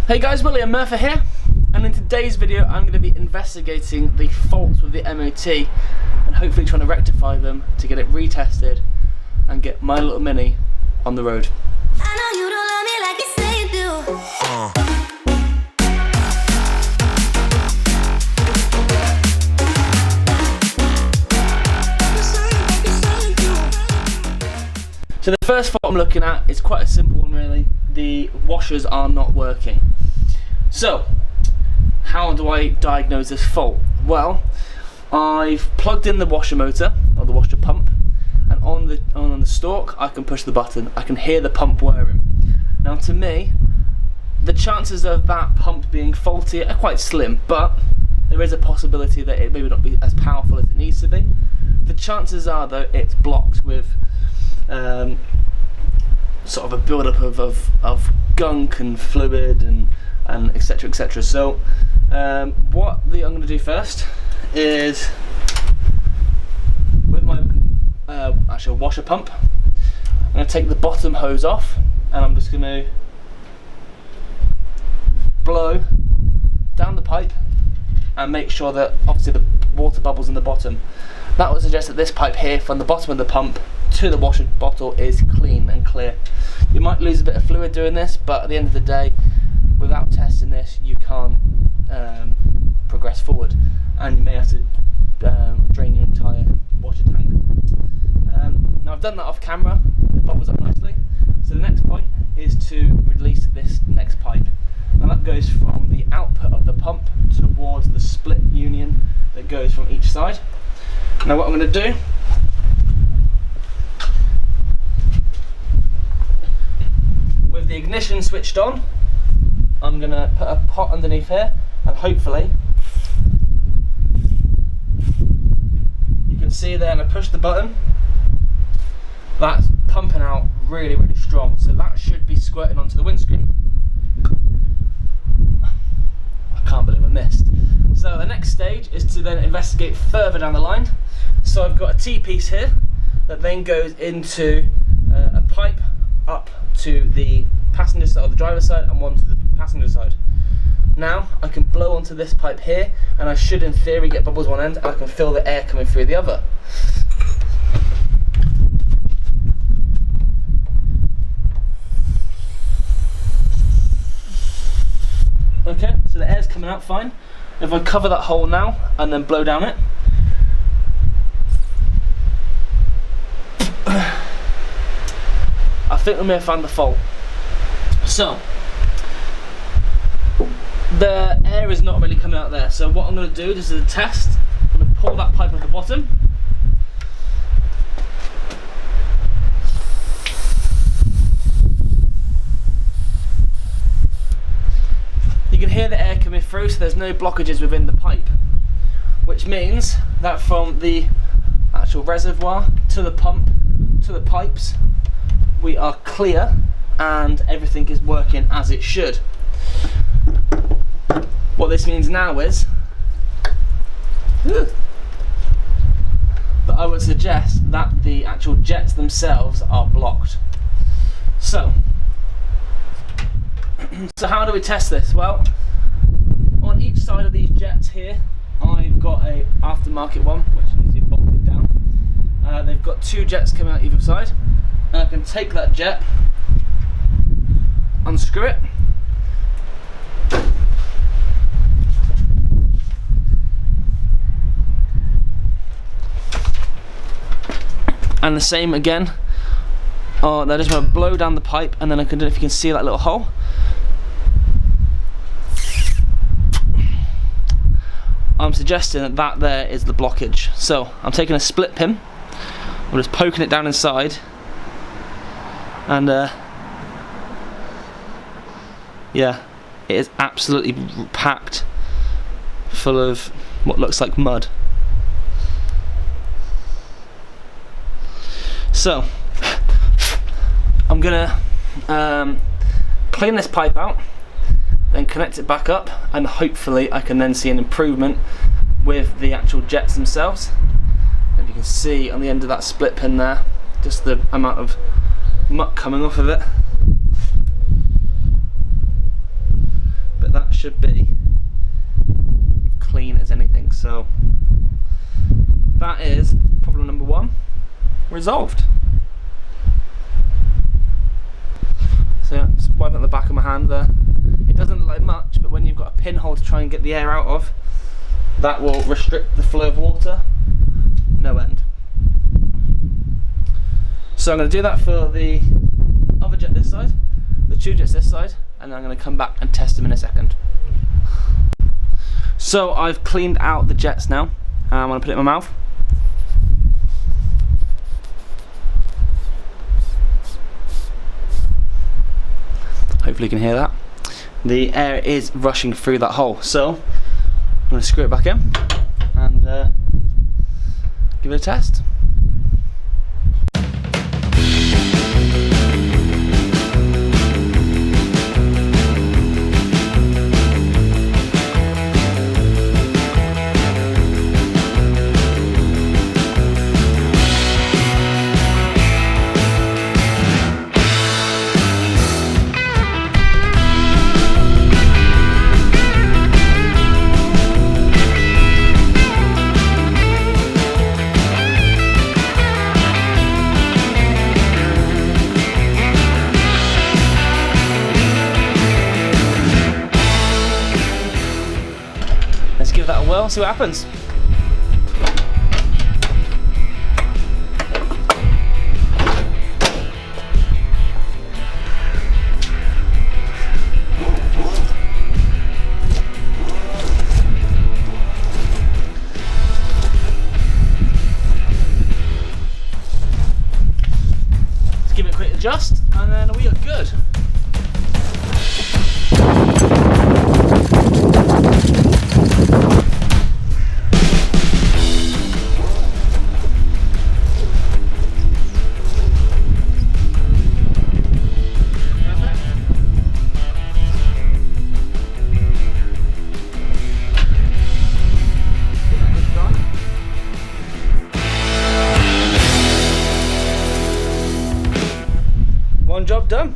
Hey guys, Willie and Murfitt here, and in today's video I'm going to be investigating the faults with the MOT and hopefully trying to rectify them to get it retested and get my little Mini on the road. I know you don't love me like you say you do. So the first fault I'm looking at is quite a simple one really. The washers are not working. So, how do I diagnose this fault? Well, I've plugged in the washer motor, or the washer pump, and on the stalk I can push the button. I can hear the pump whirring. Now to me, the chances of that pump being faulty are quite slim, but there is a possibility that it may not be as powerful as it needs to be. The chances are though it's blocked with sort of a build-up of gunk and fluid and etc, etc. So what I'm going to do first is, with my actual washer pump, I'm going to take the bottom hose off and I'm just going to blow down the pipe and make sure that obviously the water bubbles in the bottom. That would suggest that this pipe here from the bottom of the pump to the washer bottle is clean and clear. You might lose a bit of fluid doing this, but at the end of the day, without testing this, you can't progress forward, and you may have to drain your entire washer tank. Now I've done that off camera, it bubbles up nicely. So the next point is to release this next pipe. Now that goes from the output of the pump towards the split union that goes from each side. Now what I'm going to do, with the ignition switched on, I'm going to put a pot underneath here and hopefully you can see there, and I push the button, that's pumping out really strong, so that should be squirting onto the windscreen. I can't believe I missed. So the next stage is to then investigate further down the line. So I've got a T-piece here that then goes into a pipe up to the passenger side, or the driver's side, and one to the passenger side. Now I can blow onto this pipe here and I should in theory get bubbles one end and I can feel the air coming through the other. Okay, so the air's coming out fine. If I cover that hole now and then blow down it, I think we may have found the fault. So, the air is not really coming out there, so what I'm going to do, this is a test, I'm going to pull that pipe at the bottom. You can hear the air coming through, so there's no blockages within the pipe, which means that from the actual reservoir to the pump to the pipes, we are clear and everything is working as it should. What this means now is that I would suggest that the actual jets themselves are blocked. So how do we test this? Well, on each side of these jets here, I've got a aftermarket one which needs to be bolted down. They've got two jets coming out either side, and I can take that jet, unscrew it, and the same again. I just want to blow down the pipe, and then I don't know if you can see that little hole. I'm suggesting that that there is the blockage. So I'm taking a split pin, I'm just poking it down inside, and yeah, it is absolutely packed full of what looks like mud. So I'm gonna clean this pipe out, then connect it back up, and hopefully I can then see an improvement with the actual jets themselves. If you can see on the end of that split pin there, just the amount of muck coming off of it. should be clean as anything. So that is problem number 1 resolved. So yeah, just wiping at the back of my hand there. It doesn't look like much, but when you've got a pinhole to try and get the air out of, that will restrict the flow of water no end. So I'm going to do that for the other jet this side, the tube jets this side, and I'm going to come back and test them in a second. So I've cleaned out the jets now. I'm going to put it in my mouth. Hopefully you can hear that. The air is rushing through that hole. So I'm going to screw it back in and give it a test. Let's give that a whirl, see what happens. Let's give it a quick adjust and then we are good. One job done.